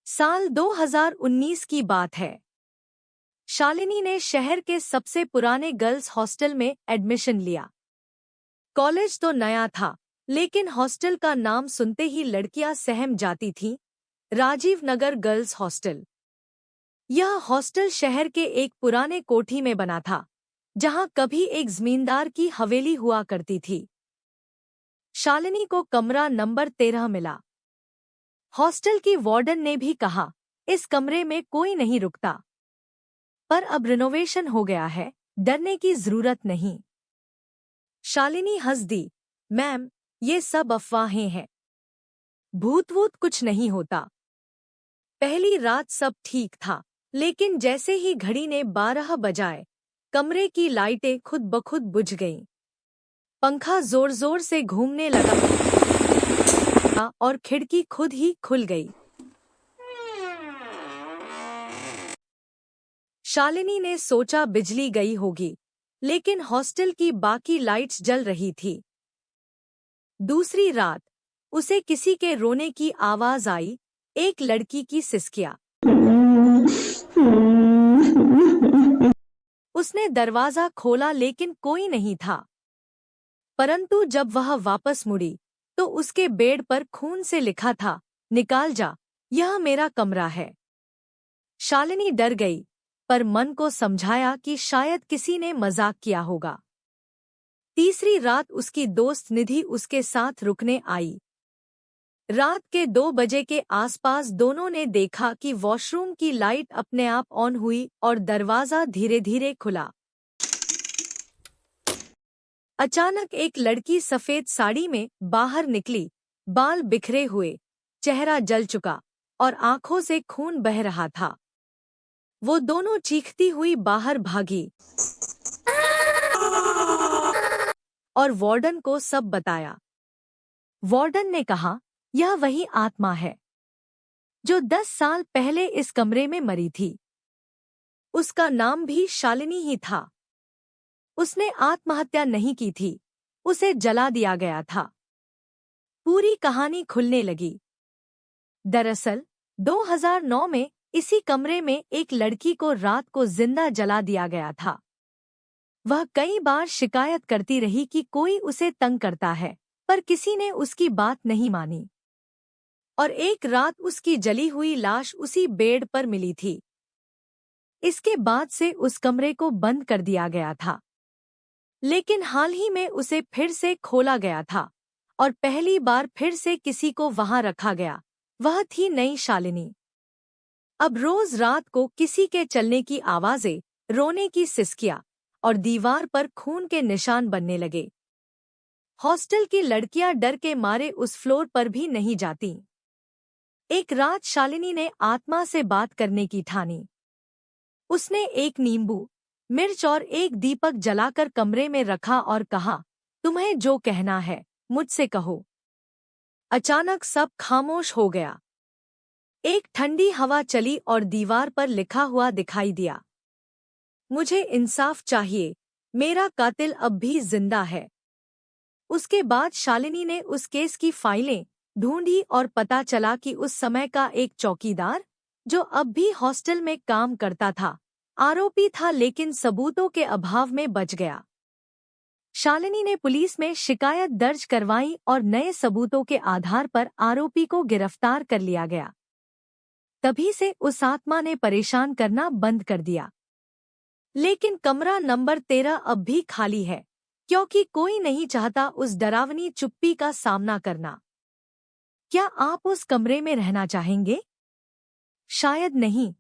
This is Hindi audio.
साल 2019 की बात है। शालिनी ने शहर के सबसे पुराने गर्ल्स हॉस्टल में एडमिशन लिया। कॉलेज तो नया था, लेकिन हॉस्टल का नाम सुनते ही लड़कियां सहम जाती थीं। Rajiv Nagar girls hostel. यह हॉस्टल शहर के एक पुराने कोठी में बना था, जहां कभी एक जमींदार की हवेली हुआ करती थी। शालिनी को कमरा नंबर 13 मिला। हॉस्टल की वार्डन ने भी कहा, इस कमरे में कोई नहीं रुकता, पर अब रिनोवेशन हो गया है, डरने की जरूरत नहीं। शालिनी हंस दी, मैम, ये सब अफवाहें हैं, भूत वूत कुछ नहीं होता। पहली रात सब ठीक था, लेकिन जैसे ही घड़ी ने 12 बजाए, कमरे की लाइटें खुद ब खुद बुझ गईं। पंखा जोर जोर से घूमने लगा और खिड़की खुद ही खुल गई। शालिनी ने सोचा बिजली गई होगी, लेकिन हॉस्टल की बाकी लाइट्स जल रही थी। दूसरी रात उसे किसी के रोने की आवाज आई, एक लड़की की सिसकियां। उसने दरवाजा खोला लेकिन कोई नहीं था। परंतु जब वह वापस मुड़ी, तो उसके बेड पर खून से लिखा था, निकाल जा, यह मेरा कमरा है। शालिनी डर गई, पर मन को समझाया कि शायद किसी ने मजाक किया होगा। तीसरी रात उसकी दोस्त निधि उसके साथ रुकने आई। रात के 2 बजे के आसपास दोनों ने देखा कि वॉशरूम की लाइट अपने आप ऑन हुई और दरवाजा धीरे धीरे खुला। अचानक एक लड़की सफेद साड़ी में बाहर निकली, बाल बिखरे हुए, चेहरा जल चुका और आंखों से खून बह रहा था। वो दोनों चीखती हुई बाहर भागी और वार्डन को सब बताया। वार्डन ने कहा, यह वही आत्मा है जो 10 साल पहले इस कमरे में मरी थी। उसका नाम भी शालिनी ही था। उसने आत्महत्या नहीं की थी, उसे जला दिया गया था। पूरी कहानी खुलने लगी। दरअसल 2009 में इसी कमरे में एक लड़की को रात को जिंदा जला दिया गया था। वह कई बार शिकायत करती रही कि कोई उसे तंग करता है, पर किसी ने उसकी बात नहीं मानी। और एक रात उसकी जली हुई लाश उसी बेड पर मिली थी। इसके बाद से उस कमरे को बंद कर दिया गया था, लेकिन हाल ही में उसे फिर से खोला गया था और पहली बार फिर से किसी को वहां रखा गया। वह थी नई शालिनी। अब रोज रात को किसी के चलने की आवाजें, रोने की सिसकियां और दीवार पर खून के निशान बनने लगे। हॉस्टल की लड़कियां डर के मारे उस फ्लोर पर भी नहीं जातीं। एक रात शालिनी ने आत्मा से बात करने की ठानी। उसने एक नींबू, मिर्च और एक दीपक जलाकर कमरे में रखा और कहा, तुम्हें जो कहना है मुझसे कहो। अचानक सब खामोश हो गया। एक ठंडी हवा चली और दीवार पर लिखा हुआ दिखाई दिया, मुझे इंसाफ चाहिए, मेरा कातिल अब भी जिंदा है। उसके बाद शालिनी ने उस केस की फाइलें ढूंढी और पता चला कि उस समय का एक चौकीदार, जो अब भी हॉस्टल में काम करता था, आरोपी था, लेकिन सबूतों के अभाव में बच गया। शालिनी ने पुलिस में शिकायत दर्ज करवाई और नए सबूतों के आधार पर आरोपी को गिरफ्तार कर लिया गया। तभी से उस आत्मा ने परेशान करना बंद कर दिया। लेकिन कमरा नंबर 13 अब भी खाली है, क्योंकि कोई नहीं चाहता उस डरावनी चुप्पी का सामना करना। क्या आप उस कमरे में रहना चाहेंगे? शायद नहीं,